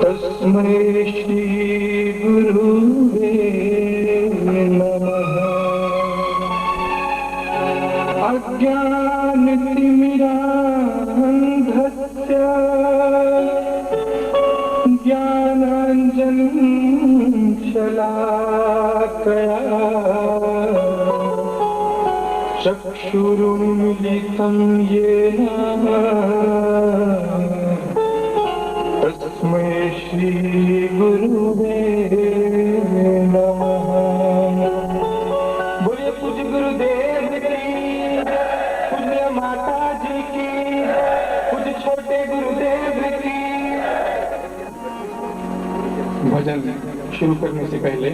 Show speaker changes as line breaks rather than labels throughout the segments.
तस्मै श्री गुरुवे नमः। अज्ञानतिमिरान्धस्य ज्ञानाञ्जनशलाकया चक्षुरुन्मीलितं येन तस्मै श्री गुरुवे नमः। बोलिए पूज्य गुरुदेव की, पूज्य माता जी की, पूज्य छोटे गुरुदेव की। भजन शुरू करने से पहले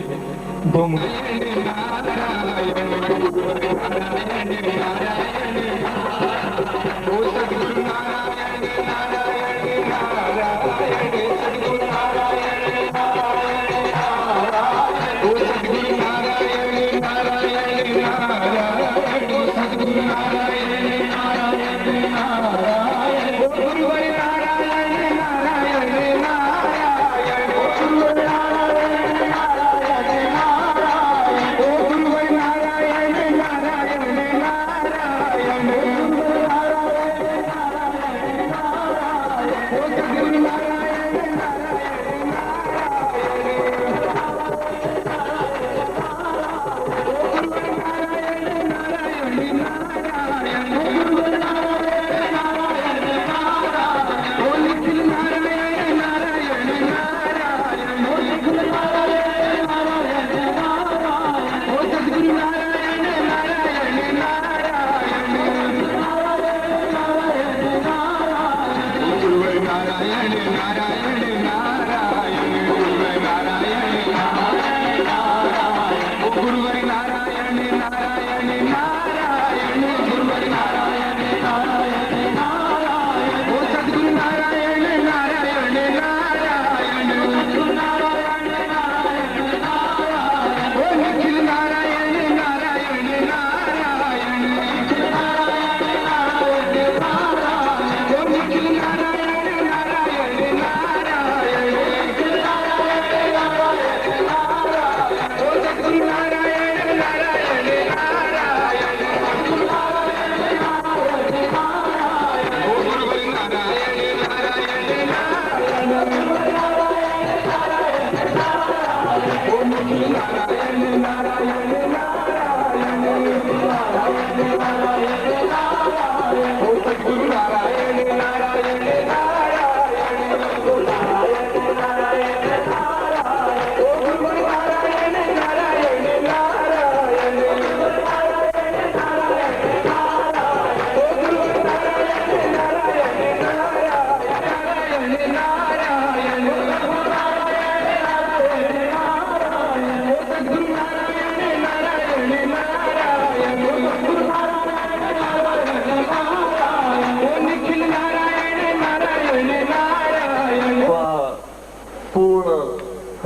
2 मिनट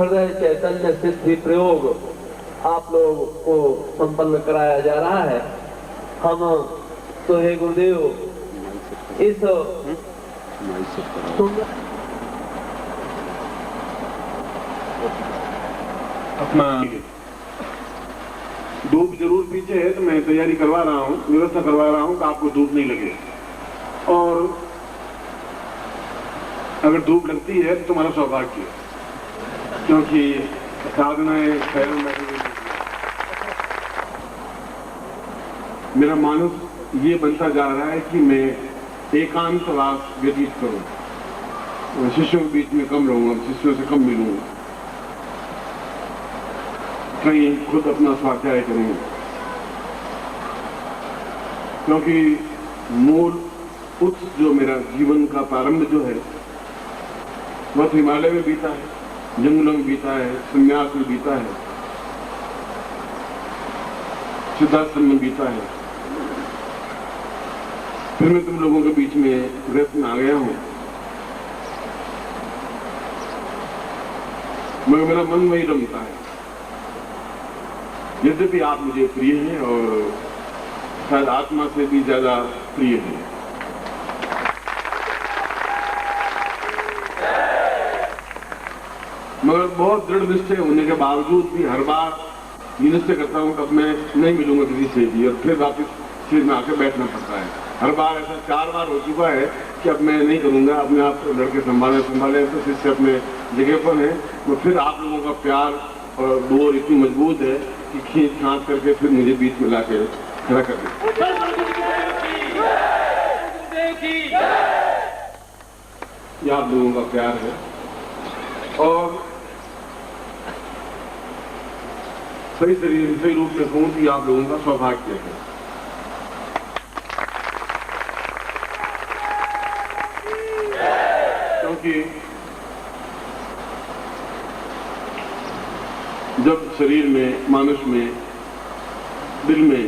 हृदय चैतन्य सिद्धि प्रयोग आप लोगों को संपन्न कराया जा रहा है। हम तो हे गुरुदेव इस
अपना धूप जरूर पीछे है तो मैं तैयारी करवा रहा हूँ, व्यवस्था करवा रहा हूँ कि आपको धूप नहीं लगे। और अगर धूप लगती है तो तुम्हारा सौभाग्य है, क्योंकि साधनाएं खैर मेरा मानस ये बनता जा रहा है कि मैं एकांतवास व्यतीत करूं, शिष्यों के बीच में कम रहूंगा, शिष्यों से कम मिलूंगा, कहीं खुद अपना स्वाध्याय करूंगा, क्योंकि मूल उत्स जो मेरा जीवन का प्रारंभ जो है वह हिमालय में बीता है, जंगलों में बीता है, संन्यास में बीता है, सिद्धाश्रम में बीता है। फिर मैं तुम लोगों के बीच में व्यस्त में आ गया हूं, मगर मेरा मन वही रमता है। यद्यपि आप मुझे प्रिय हैं और शायद आत्मा से भी ज्यादा प्रिय हैं। मगर बहुत दृढ़ निश्चय होने के बावजूद भी हर बार ये निश्चय करता हूँ कि अब मैं नहीं मिलूंगा किसी से भी, और फिर वापस स्टेज में आकर बैठना पड़ता है। हर बार ऐसा 4 बार हो चुका है कि अब मैं नहीं करूंगा, अपने आप लड़के संभाले तो शिष्य अपने जगह पर है। तो फिर आप लोगों का प्यार और डोर इतनी मजबूत है कि खींच खांच करके फिर मुझे बीच में ला के खड़ा कर दिया। ये आप लोगों का प्यार है और सही शरीर सही रूप में कहूं कि आप लोगों का सौभाग्य है। क्योंकि जब शरीर में, मानस में, दिल में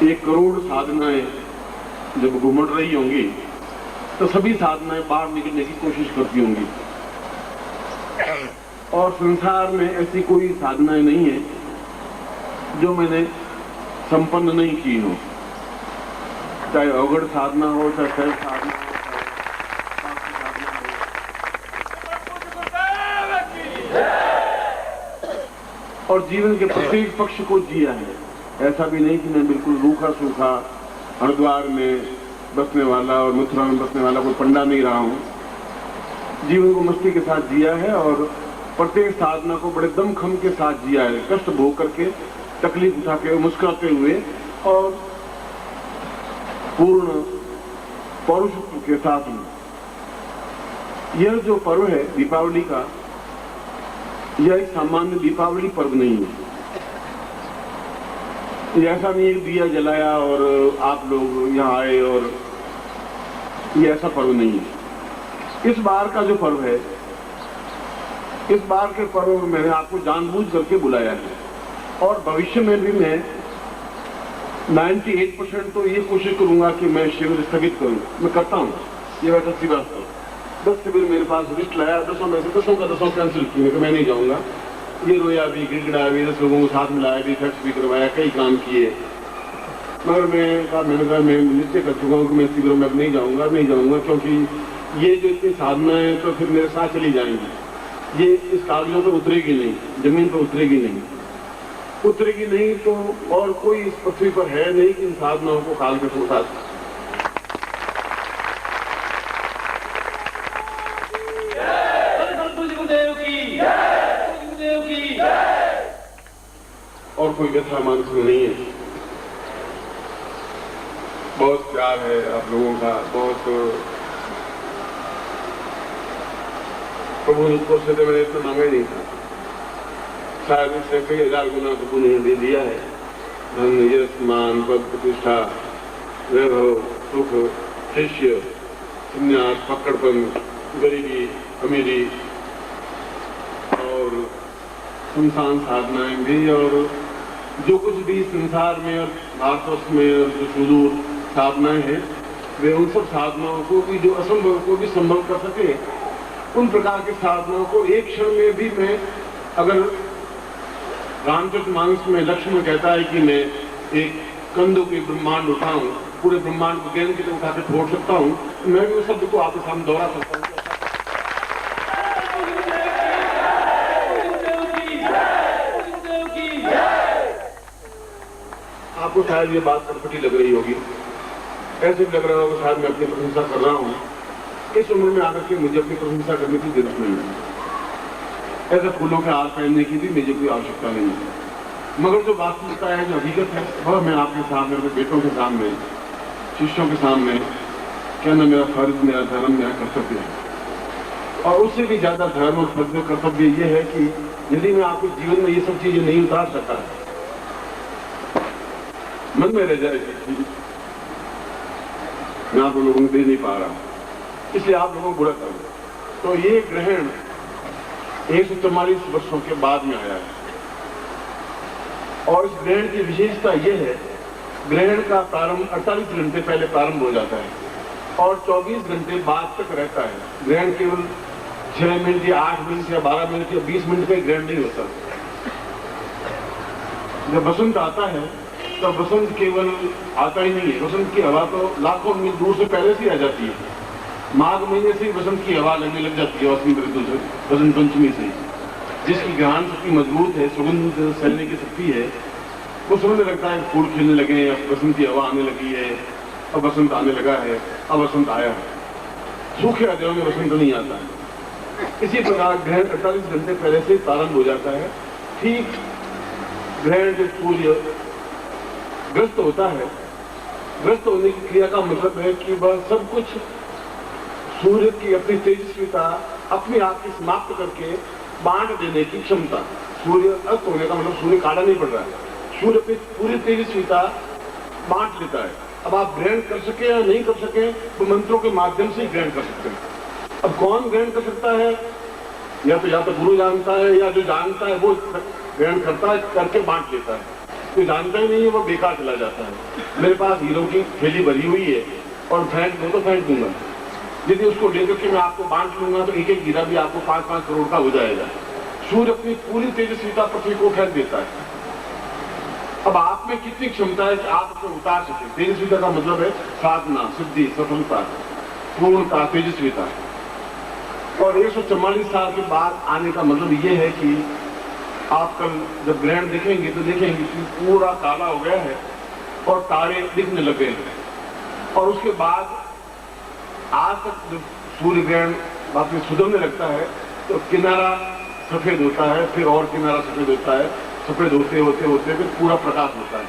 1 करोड़ साधनाएं जब घुमड़ रही होंगी तो सभी साधनाएं बाहर निकलने की कोशिश करती होंगी, और संसार में ऐसी कोई साधनाएं नहीं है जो मैंने संपन्न नहीं की हो, चाहे अवगढ़ साधना हो, चाहे सहज साधना हो, और जीवन के प्रत्येक पक्ष को जिया है। ऐसा भी नहीं कि मैं बिल्कुल रूखा सूखा हरिद्वार में बसने वाला और मथुरा में बसने वाला कोई पंडा नहीं रहा हूं। जीवन को मस्ती के साथ जिया है और प्रत्येक साधना को बड़े दमखम के साथ जिया है, कष्ट भोग करके, तकलीफ उठा के, मुस्कुराते हुए और पूर्ण पौरुषत्व के साथ में। यह जो पर्व है दीपावली का, यह एक सामान्य दीपावली पर्व नहीं है। ये ऐसा नहीं है दिया जलाया और आप लोग यहाँ आए, और ये ऐसा पर्व नहीं है। इस बार का जो पर्व है, इस बार के पर्व में मैंने आपको जानबूझ करके बुलाया है, और भविष्य में भी मैं 98% तो ये कोशिश करूंगा कि मैं शिविर स्थगित करूं। मैं करता हूं, ये वैसा सी बात है। 10 शिविर मेरे पास लिस्ट लाया, 10 में से 10 का 10 कैंसिल किए, मैं नहीं जाऊंगा। ये रोया भी, गिड़गिड़ाया भी, 10 लोगों को साथ मिलाया भी, फैक्स भी करवाया, कई काम किए, मगर मैंने कहा मैं निश्चय कर चुका हूँ कि मैं शिविरों में अब नहीं जाऊंगा, क्योंकि ये जो इतनी साधना है तो फिर मेरे साथ चली जाएंगी। ये इस कागजों पर उतरेगी नहीं, जमीन पर उतरेगी नहीं, तो और कोई इस पृथ्वी पर है नहीं कि इन साधनाओं को काल पे उठा सके। और कोई व्यथा मानस में नहीं है। बहुत प्यार है आप लोगों का, बहुत प्रभु को से तो मैंने इतना मांगा ही नहीं था, शायद इससे कई 1000 गुना प्रभु ने दे दिया है। धन, यश, मान, पद, प्रतिष्ठा, वैभव, सुख, शिष्य, संन्यास, पकड़पन, गरीबी, अमीरी और संसान साधनाएं भी, और जो कुछ भी संसार में और भारतवर्ष में और जो सुदूर साधनाएं हैं, वे उन सब साधनाओं को भी, जो असंभव को भी संभव कर सके, उन प्रकार की साधनाओं को एक क्षण में भी मैं, अगर रामचरितमानस में लक्ष्मण कहता है कि मैं एक कंदों के ब्रह्मांड उठाऊं, पूरे ब्रह्मांड को गेंद की तरह उठा के फोड़ सकता हूं, मैं भी उस शब्द को आपके सामने दोहरा सकता हूं। आपको शायद ये बात कटपटी लग रही होगी, ऐसे भी लग रहा होगा शायद मैं अपनी प्रशंसा कर रहा हूँ। इस उम्र में आकर के मुझे अपनी प्रशंसा करने की जरूरत नहीं है, ऐसे फूलों के हार पहनने की भी मुझे कोई आवश्यकता नहीं है। मगर जो वास्तविकता है, जो हकीकत है, वह मैं आपके सामने, अपने बेटों के सामने, शिष्यों के सामने कहना मेरा फर्ज, मेरा धर्म, मेरा कर्तव्य है। और उससे भी ज्यादा धर्म और फर्ज और कर्तव्य ये है कि यदि मैं आपके जीवन में ये सब चीजें नहीं उतार सका, मन में रह जाएगी, मैं आप लोगों को दे नहीं पा रहा, इसलिए आप लोगों को बुरा करूं। तो ये ग्रहण 144 वर्षों के बाद में आया है, और इस ग्रहण की विशेषता यह है, ग्रहण का प्रारंभ 48 घंटे पहले प्रारंभ हो जाता है और 24 घंटे बाद तक रहता है। ग्रहण केवल 6 मिनट या 8 मिनट या 12 मिनट या 20 मिनट का ग्रहण नहीं होता। जब बसंत आता है तो बसंत केवल आता ही नहीं है, बसंत की हवा तो लाखों मील दूर से पहले से आ जाती है। माघ महीने से ही वसंत की हवा लगने लग जाती है, वसंत ऋतु से, वसंत पंचमी से ही। जिसकी घ्राण शक्ति मजबूत है, सुगंध सहने की शक्ति है, वो समझने लगता है फूल खिलने लगे हैं, अब बसंत की हवा आने लगी है, अब बसंत आने लगा है, अब बसंत आया है। सूखे हृदयों में बसंत नहीं आता है। इसी प्रकार ग्रहण 48 घंटे पहले से प्रारंभ हो जाता है। ठीक ग्रहण जब सूर्य ग्रस्त होता है, ग्रस्त होने की क्रिया का मतलब है कि वह सब कुछ सूर्य की अपनी तेजस्विता अपने आप की समाप्त करके बांट देने की क्षमता। सूर्य अस्त होने का मतलब सूर्य काटा नहीं पड़ रहा है, सूर्य अपनी पूरी तेजस्विता बांट लेता है। अब आप ग्रहण कर सके या नहीं कर सके, तो मंत्रों के माध्यम से ही ग्रहण कर सकते हैं। अब कौन ग्रहण कर सकता है? या तो गुरु जानता है, या जो जानता है वो ग्रहण करता है, करके बांट लेता है। जो जानता ही नहीं है वो बेकार चला जाता है। मेरे पास हीरो की थैली भरी हुई है और फेंक दो तो फेंक दूंगा। यदि उसको लेकर के मैं आपको बांट लूंगा तो एक एक हीरा भी आपको 5-5 करोड़ का हो जाएगा। सूर्य अपनी पूरी तेजस्विता पृथ्वी को फेंक देता है। अब आप में कितनी क्षमता है कि आप उसे उतार सके? तेजस्विता का मतलब है साधना, सिद्धि, सफलता, पूर्णता, तेजस्विता। और 144 साल के बाद आने का मतलब ये है कि आप कल जब ग्रहण देखेंगे तो देखेंगे कि पूरा काला हो गया है और तारे दिखने लगे हैं। और उसके बाद आज तक जब सूर्य ग्रहण वापस सुधरने लगता है तो किनारा सफेद होता है, फिर और किनारा सफेद होता है, सफेद होते होते होते फिर पूरा प्रकाश होता है।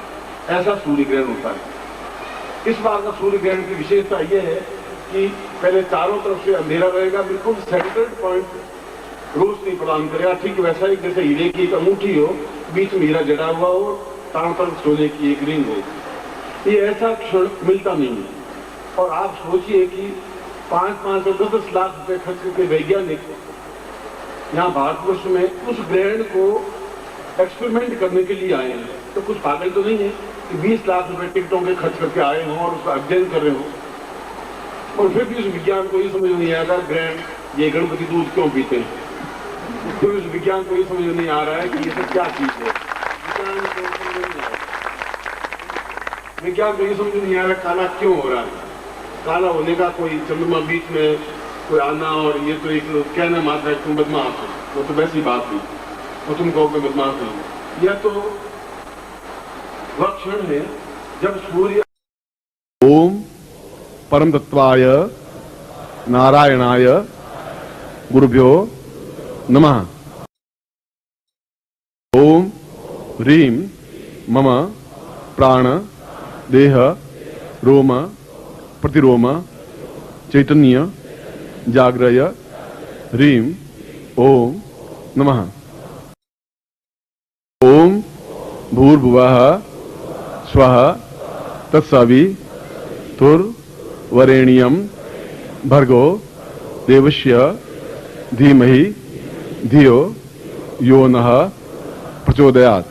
ऐसा सूर्य ग्रहण होता है। इस बार का सूर्य ग्रहण की विशेषता यह है कि पहले चारों तरफ से अंधेरा रहेगा, बिल्कुल सेंट्रल पॉइंट रोशनी प्रदान करेगा। ठीक वैसा ही जैसे हीरे की एक अंगूठी हो, बीच में हीरा जड़ा हुआ हो, चारों तरफ सोने की एक रिंग हो। ये ऐसा क्षण मिलता नहीं है। और आप सोचिए कि 5-5 और 10 लाख रुपए खर्च करके वैज्ञानिक यहाँ भारतवर्ष में उस ग्रहण को एक्सपेरिमेंट करने के लिए आए हैं। तो कुछ पागल तो नहीं है कि 20 लाख रुपए टिकटों के खर्च करके आए हों और उसका अध्ययन कर रहे हो। और फिर भी उस विज्ञान को ये समझ नहीं आएगा ग्रहण ये गणपति दूध क्यों पीते हैं। फिर उस विज्ञान को ये समझ नहीं आ रहा है कि ये सब क्या चीज है। विज्ञान को ये समझ नहीं आ रहा काला क्यों हो रहा है। काला होने का कोई चंद्रमा बीच में कोई आना और ये तो एक कहना मात्र है तुम बदमाश हो, वो तो वैसी बात नहीं। और तुम कहो मैं बदमाश हूं। यह तो वह क्षण है जब सूर्य
ओम परम तत्वाय नारायणाय गुरुभ्यो नमः। ओम ह्रीं मम प्राण देह रोम प्रतिरोम चैतन्य जाग्रय ह्रीं ओम नमः। ओम भूर्भुवः स्वः तत्सवितुर्वरेण्यं भर्गो देवस्य धीमहि धियो यो नः प्रचोदयात्।